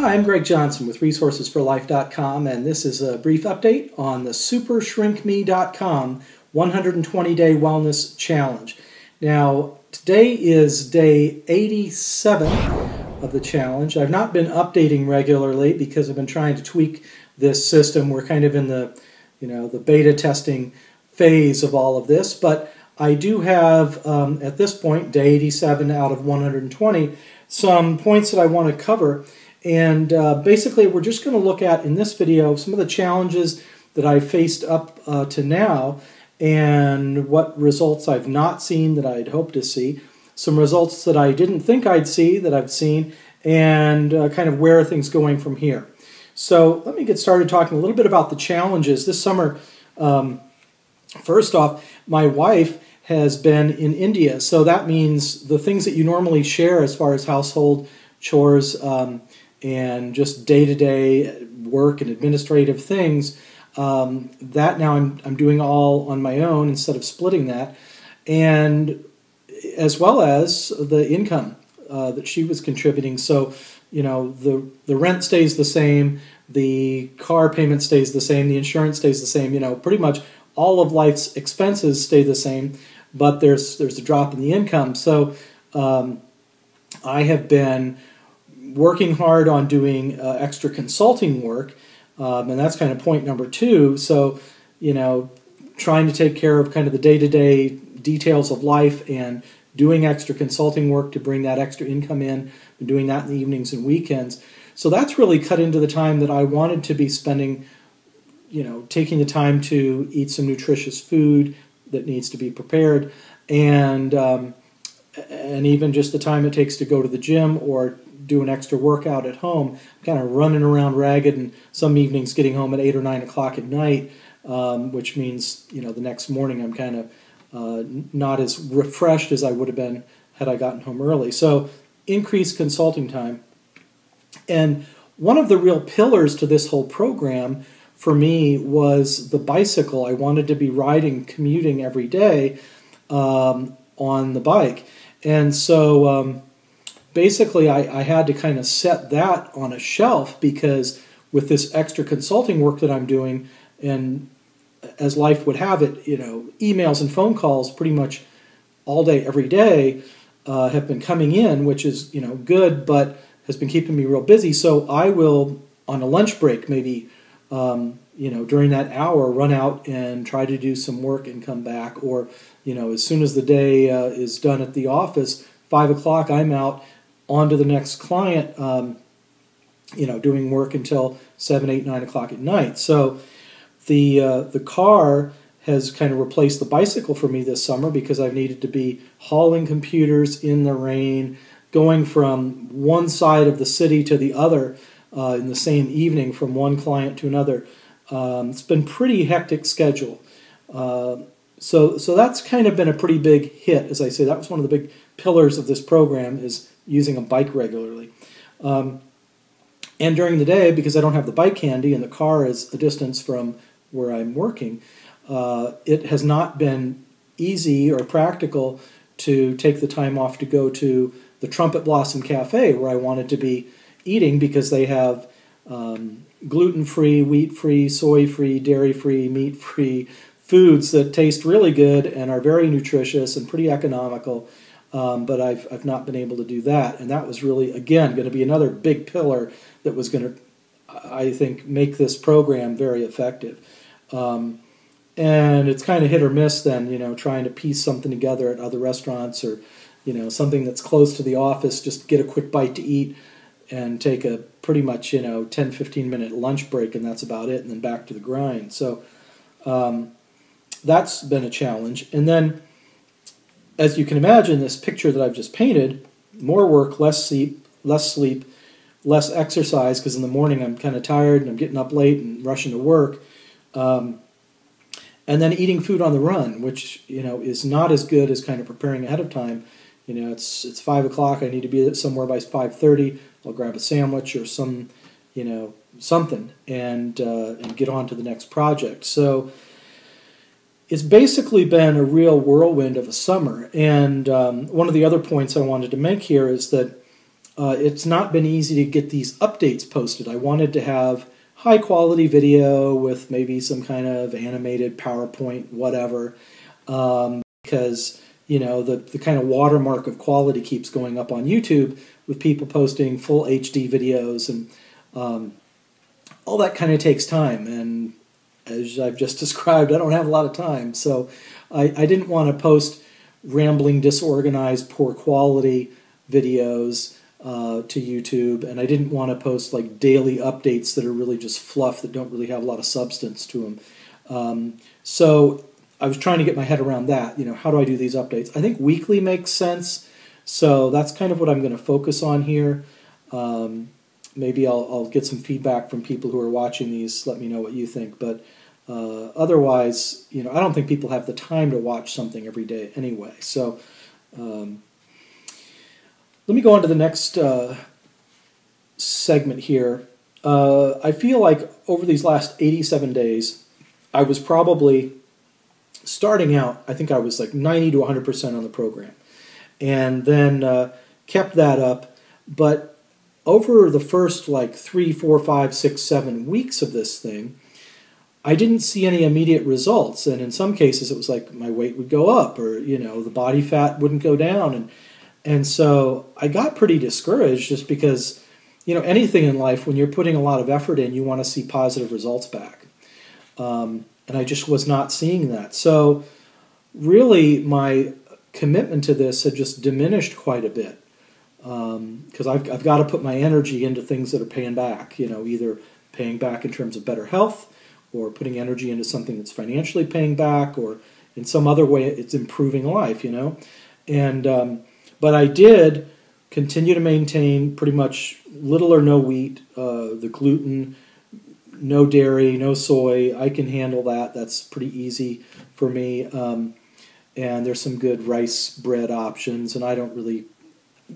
Hi, I'm Greg Johnson with resourcesforlife.com, and this is a brief update on the supershrinkme.com 120-day wellness challenge. Now, today is day 87 of the challenge. I've not been updating regularly because I've been trying to tweak this system. We're kind of in the beta testing phase of all of this, but I do have, at this point, day 87 out of 120, some points that I want to cover. And basically, we're just going to look at, in this video, some of the challenges that I've faced up to now and what results I've not seen that I'd hoped to see, some results that I didn't think I'd see that I've seen, and kind of where are things going from here. So let me get started talking a little bit about the challenges. This summer, first off, my wife has been in India, so that means the things that you normally share as far as household chores and just day-to-day work and administrative things, that now I'm doing all on my own instead of splitting that, and as well as the income that she was contributing. So, the rent stays the same, the car payment stays the same, the insurance stays the same. Pretty much all of life's expenses stay the same, but there's a drop in the income. So I have been working hard on doing extra consulting work, and that's kind of point number two. So, trying to take care of kind of the day-to-day details of life and doing extra consulting work to bring that extra income in, and doing that in the evenings and weekends. So that's really cut into the time that I wanted to be spending, taking the time to eat some nutritious food that needs to be prepared, and even just the time it takes to go to the gym or do an extra workout at home. I'm kind of running around ragged, and some evenings getting home at 8 or 9 o'clock at night, which means the next morning I'm kind of not as refreshed as I would have been had I gotten home early. So increased consulting time. And one of the real pillars to this whole program for me was the bicycle. I wanted to be riding, commuting every day on the bike. And so basically I had to kind of set that on a shelf, because with this extra consulting work that I'm doing, and as life would have it, emails and phone calls pretty much all day, every day have been coming in, which is, good, but has been keeping me real busy. So I will, on a lunch break, maybe, during that hour, run out and try to do some work and come back. Or, as soon as the day is done at the office, 5 o'clock, I'm out on to the next client, doing work until 7, 8, 9 o'clock at night. So the car has kind of replaced the bicycle for me this summer, because I've needed to be hauling computers in the rain, going from one side of the city to the other in the same evening, from one client to another. It's been pretty hectic schedule. So that's kind of been a pretty big hit. As I say, that was one of the big pillars of this program, is using a bike regularly. And during the day, because I don't have the bike handy and the car is a distance from where I'm working, it has not been easy or practical to take the time off to go to the Trumpet Blossom Cafe, where I wanted to be eating, because they have gluten-free, wheat-free, soy-free, dairy-free, meat-free foods that taste really good and are very nutritious and pretty economical. But I've not been able to do that, and that was really, again, going to be another big pillar that was going to, I think, make this program very effective. And it's kind of hit or miss then, trying to piece something together at other restaurants, or something that's close to the office, just get a quick bite to eat and take a pretty much 10-15 minute lunch break, and that's about it, and then back to the grind. So that's been a challenge. And then, as you can imagine, this picture that I've just painted, more work, less sleep, less exercise, because in the morning I'm kind of tired and I'm getting up late and rushing to work, and then eating food on the run, which is not as good as kind of preparing ahead of time. It's 5 o'clock. I need to be somewhere by 5:30. I'll grab a sandwich or something, and get on to the next project. So it's basically been a real whirlwind of a summer. And one of the other points I wanted to make here is that it's not been easy to get these updates posted. I wanted to have high quality video with maybe some kind of animated PowerPoint, whatever, because the kind of watermark of quality keeps going up on YouTube with people posting full HD videos, and all that kind of takes time. And as I've just described, I don't have a lot of time, so I didn't want to post rambling, disorganized, poor quality videos to YouTube, and I didn't want to post like daily updates that are really just fluff that don't really have a lot of substance to them. So I was trying to get my head around that. How do I do these updates? I think weekly makes sense, so that's kind of what I'm going to focus on here. Maybe I'll get some feedback from people who are watching these. Let me know what you think, but otherwise, I don't think people have the time to watch something every day anyway. So let me go on to the next segment here. I feel like over these last 87 days, I was probably starting out, I think I was like 90 to 100% on the program, and then kept that up. But over the first like 3, 4, 5, 6, 7 weeks of this thing, I didn't see any immediate results. And in some cases, it was like my weight would go up, or the body fat wouldn't go down, and so I got pretty discouraged, just because anything in life, when you're putting a lot of effort in, you want to see positive results back. And I just was not seeing that. So really my commitment to this had just diminished quite a bit, because I've got to put my energy into things that are paying back, either paying back in terms of better health, or putting energy into something that's financially paying back, or in some other way it's improving life, And but I did continue to maintain pretty much little or no wheat, the gluten, no dairy, no soy. I can handle that. That's pretty easy for me. And there's some good rice bread options. And I don't really,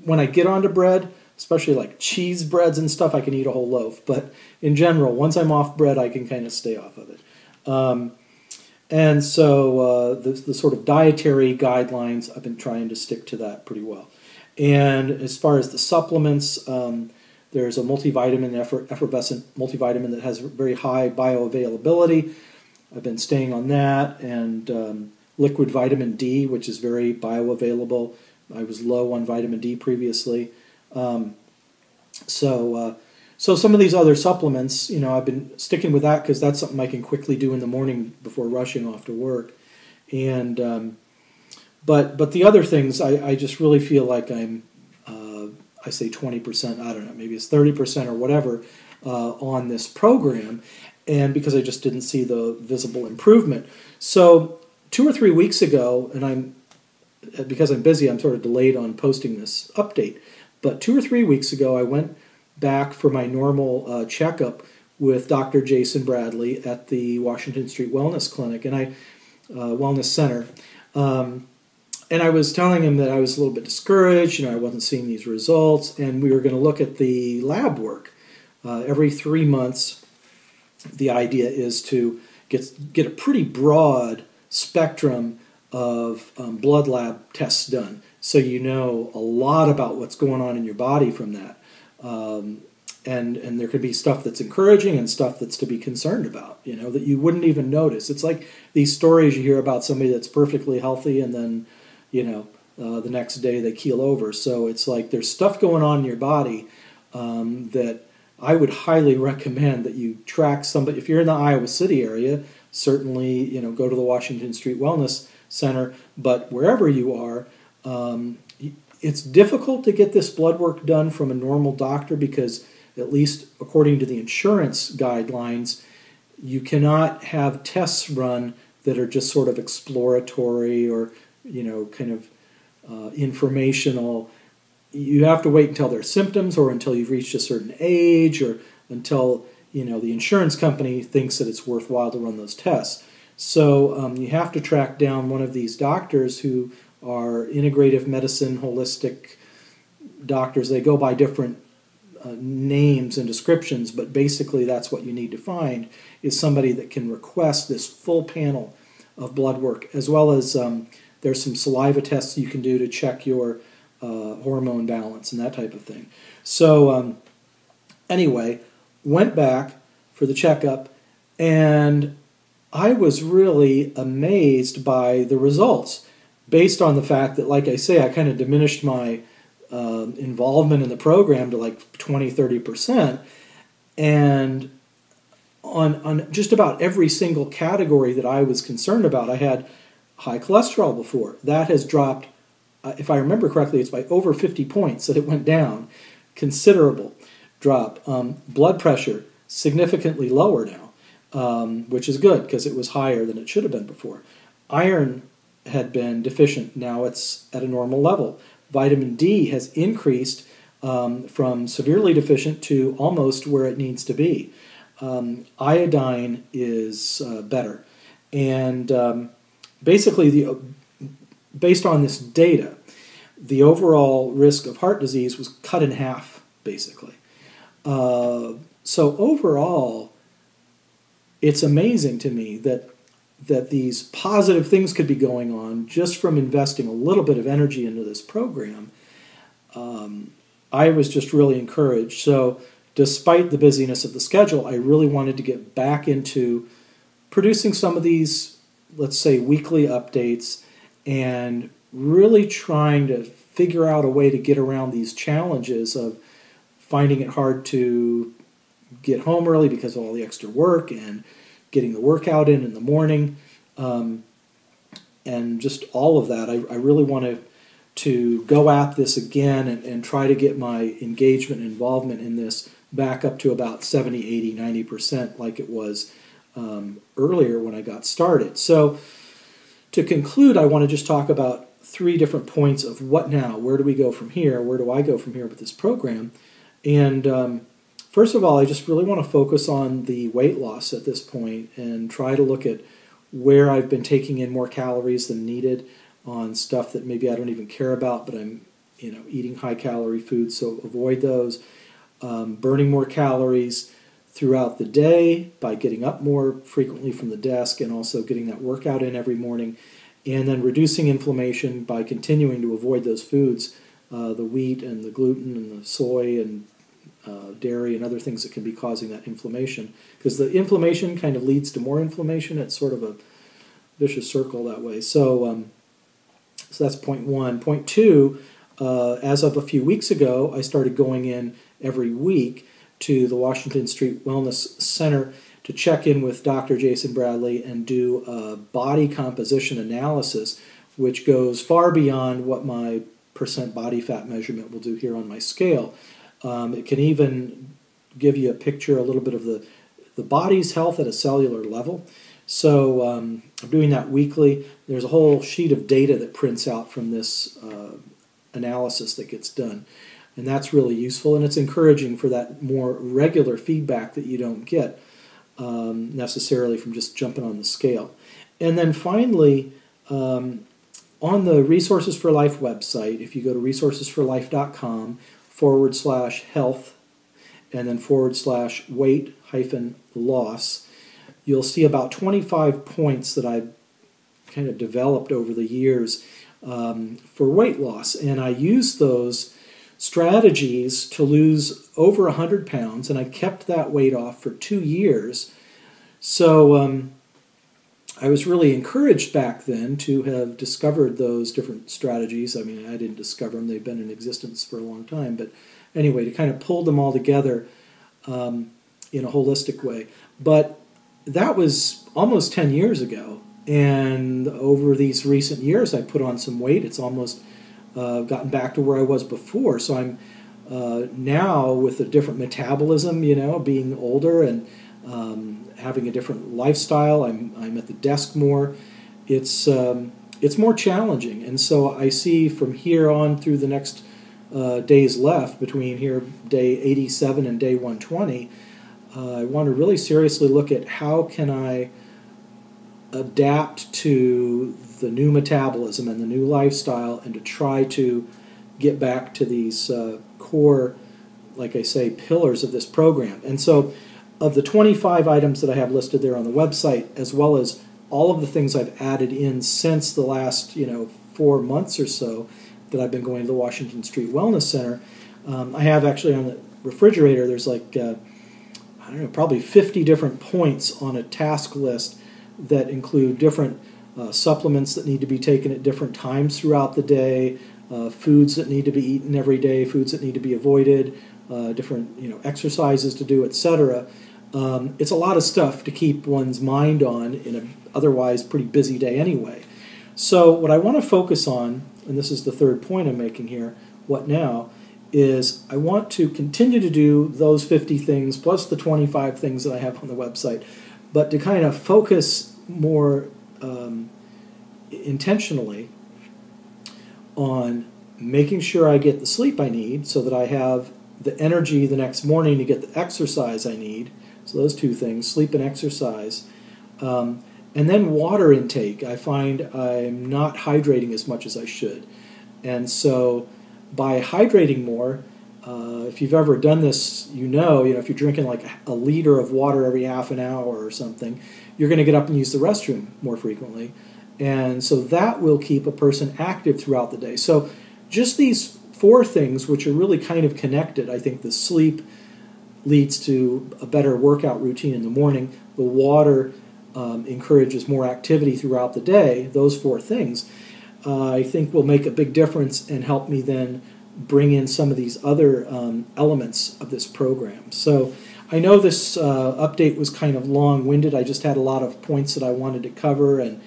when I get onto bread, especially like cheese breads and stuff, I can eat a whole loaf. But in general, once I'm off bread, I can kind of stay off of it. And so the sort of dietary guidelines, I've been trying to stick to that pretty well. And as far as the supplements, there's a multivitamin, effervescent multivitamin that has very high bioavailability. I've been staying on that, and liquid vitamin D, which is very bioavailable. I was low on vitamin D previously. So some of these other supplements, I've been sticking with that because that's something I can quickly do in the morning before rushing off to work. And but the other things, I just really feel like I'm, I say 20%, I don't know, maybe it's 30% or whatever on this program, and because I just didn't see the visible improvement. So 2 or 3 weeks ago, and because I'm busy, I'm sort of delayed on posting this update, but 2 or 3 weeks ago, I went back for my normal checkup with Dr. Jason Bradley at the Washington Street Wellness Clinic, and Wellness Center. And I was telling him that I was a little bit discouraged, I wasn't seeing these results, and we were going to look at the lab work. Every 3 months, the idea is to get a pretty broad spectrum of blood lab tests done, so you know a lot about what's going on in your body from that. And there could be stuff that's encouraging and stuff that's to be concerned about, that you wouldn't even notice. It's like these stories you hear about somebody that's perfectly healthy and then, the next day they keel over. So it's like there's stuff going on in your body that I would highly recommend that you track somebody. If you're in the Iowa City area, certainly, go to the Washington Street Wellness Center. But wherever you are, it's difficult to get this blood work done from a normal doctor because, at least according to the insurance guidelines, you cannot have tests run that are just sort of exploratory or, kind of informational. You have to wait until there's symptoms or until you've reached a certain age or until, the insurance company thinks that it's worthwhile to run those tests. So you have to track down one of these doctors who are integrative medicine, holistic doctors. They go by different names and descriptions, but basically that's what you need to find, is somebody that can request this full panel of blood work, as well as there's some saliva tests you can do to check your hormone balance and that type of thing. So anyway, went back for the checkup, and I was really amazed by the results based on the fact that, like I say, I kind of diminished my involvement in the program to like 20-30%, and on just about every single category that I was concerned about. I had high cholesterol before. That has dropped, if I remember correctly, it's by over 50 points that it went down. Considerable drop. Blood pressure, significantly lower now, which is good because it was higher than it should have been before. Iron had been deficient. Now it's at a normal level. Vitamin D has increased from severely deficient to almost where it needs to be. Iodine is better. And basically, based on this data, the overall risk of heart disease was cut in half, basically. So overall, it's amazing to me that these positive things could be going on just from investing a little bit of energy into this program. I was just really encouraged. So despite the busyness of the schedule, I really wanted to get back into producing some of these, let's say, weekly updates and really trying to figure out a way to get around these challenges of finding it hard to get home early because of all the extra work and getting the workout in the morning, and just all of that. I really wanted to go at this again and try to get my engagement and involvement in this back up to about 70, 80, 90% like it was earlier when I got started. So to conclude, I want to just talk about 3 different points of what now, where do we go from here, where do I go from here with this program. And first of all, I just really want to focus on the weight loss at this point and try to look at where I've been taking in more calories than needed on stuff that maybe I don't even care about, but I'm eating high-calorie foods, so avoid those. Burning more calories throughout the day by getting up more frequently from the desk and also getting that workout in every morning, and then reducing inflammation by continuing to avoid those foods, the wheat and the gluten and the soy and dairy and other things that can be causing that inflammation, because the inflammation kind of leads to more inflammation. It's sort of a vicious circle that way. So that's point 1. Point 2, as of a few weeks ago, I started going in every week to the Washington Street Wellness Center to check in with Dr. Jason Bradley and do a body composition analysis, which goes far beyond what my percent body fat measurement will do here on my scale. It can even give you a picture, a little bit of the body's health at a cellular level. So I'm doing that weekly. There's a whole sheet of data that prints out from this analysis that gets done. And that's really useful, and it's encouraging for that more regular feedback that you don't get necessarily from just jumping on the scale. And then finally, on the Resources for Life website, if you go to resourcesforlife.com/health and then /weight-loss, you'll see about 25 points that I've kind of developed over the years for weight loss. And I use those strategies to lose over 100 pounds, and I kept that weight off for 2 years. So I was really encouraged back then to have discovered those different strategies. I mean, I didn't discover them. They've been in existence for a long time. But anyway, to kind of pull them all together in a holistic way. But that was almost 10 years ago. And over these recent years, I put on some weight. It's almost gotten back to where I was before. So I'm now with a different metabolism, being older and having a different lifestyle. I'm at the desk more. It's more challenging. And so I see from here on through the next days left, between here day 87 and day 120, I want to really seriously look at how can I adapt to the new metabolism and the new lifestyle, and to try to get back to these core, like I say, pillars of this program. And so of the 25 items that I have listed there on the website, as well as all of the things I've added in since the last 4 months or so, that I've been going to the Washington Street Wellness Center, I have actually on the refrigerator, there's like, I don't know, probably 50 different points on a task list that include different supplements that need to be taken at different times throughout the day, foods that need to be eaten every day, foods that need to be avoided, different exercises to do, etc. It's a lot of stuff to keep one's mind on in an otherwise pretty busy day anyway. So what I want to focus on, and this is the third point I'm making here, what now, is I want to continue to do those 50 things plus the 25 things that I have on the website, but to kind of focus more intentionally on making sure I get the sleep I need so that I have the energy the next morning to get the exercise I need. So those two things, sleep and exercise. And then water intake. I find I'm not hydrating as much as I should. And so by hydrating more, if you've ever done this, you know, if you're drinking like a liter of water every half an hour or something, you're going to get up and use the restroom more frequently. And so that will keep a person active throughout the day. So just these four things, which are really kind of connected. I think the sleep leads to a better workout routine in the morning. The water encourages more activity throughout the day. Those four things, I think, will make a big difference and help me then bring in some of these other elements of this program. So I know this update was kind of long-winded. I just had a lot of points that I wanted to cover and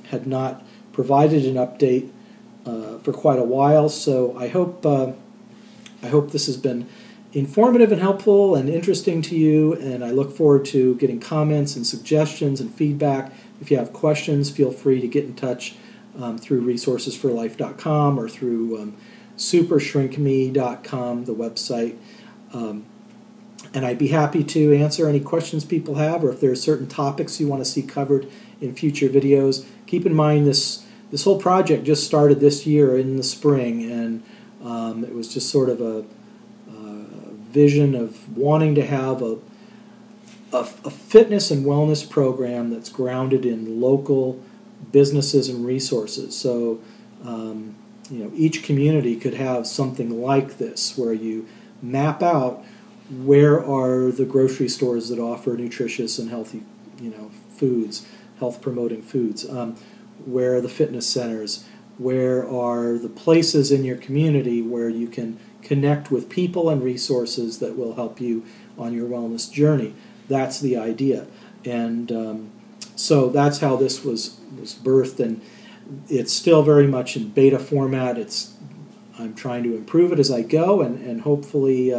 had not provided an update for quite a while. So I hope this has been informative and helpful and interesting to you, and I look forward to getting comments and suggestions and feedback. If you have questions, feel free to get in touch through resourcesforlife.com or through supershrinkme.com, the website. And I'd be happy to answer any questions people have, or if there are certain topics you want to see covered in future videos. Keep in mind this whole project just started this year in the spring, and it was just sort of a vision of wanting to have a fitness and wellness program that's grounded in local businesses and resources. So each community could have something like this, where you map out where are the grocery stores that offer nutritious and healthy foods, health promoting foods, where are the fitness centers, where are the places in your community where you can connect with people and resources that will help you on your wellness journey. That's the idea. And so that's how this was birthed, and it's still very much in beta format. I'm trying to improve it as I go, and hopefully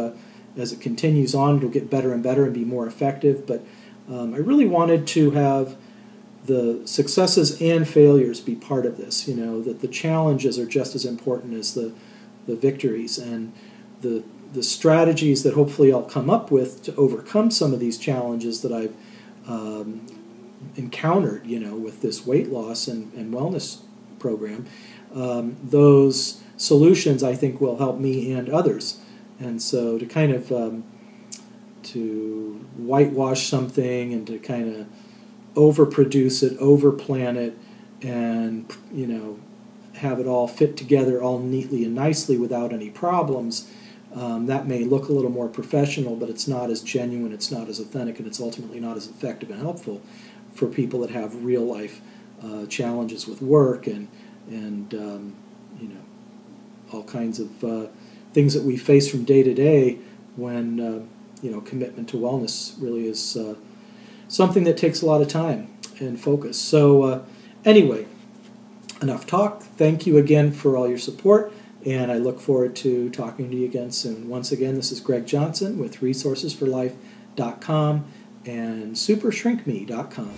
as it continues on, it'll get better and better and be more effective. But I really wanted to have the successes and failures be part of this, that the challenges are just as important as the victories, and the strategies that hopefully I'll come up with to overcome some of these challenges that I've encountered, with this weight loss and wellness program. Those solutions, I think, will help me and others. And so to kind of to whitewash something and to kind of overproduce it, overplan it, and have it all fit together all neatly and nicely without any problems, that may look a little more professional, but it's not as genuine, it's not as authentic, and it's ultimately not as effective and helpful for people that have real life challenges with work and all kinds of things that we face from day to day, when commitment to wellness really is something that takes a lot of time and focus. So anyway, enough talk. Thank you again for all your support, and I look forward to talking to you again soon. Once again, this is Greg Johnson with resourcesforlife.com and supershrinkme.com.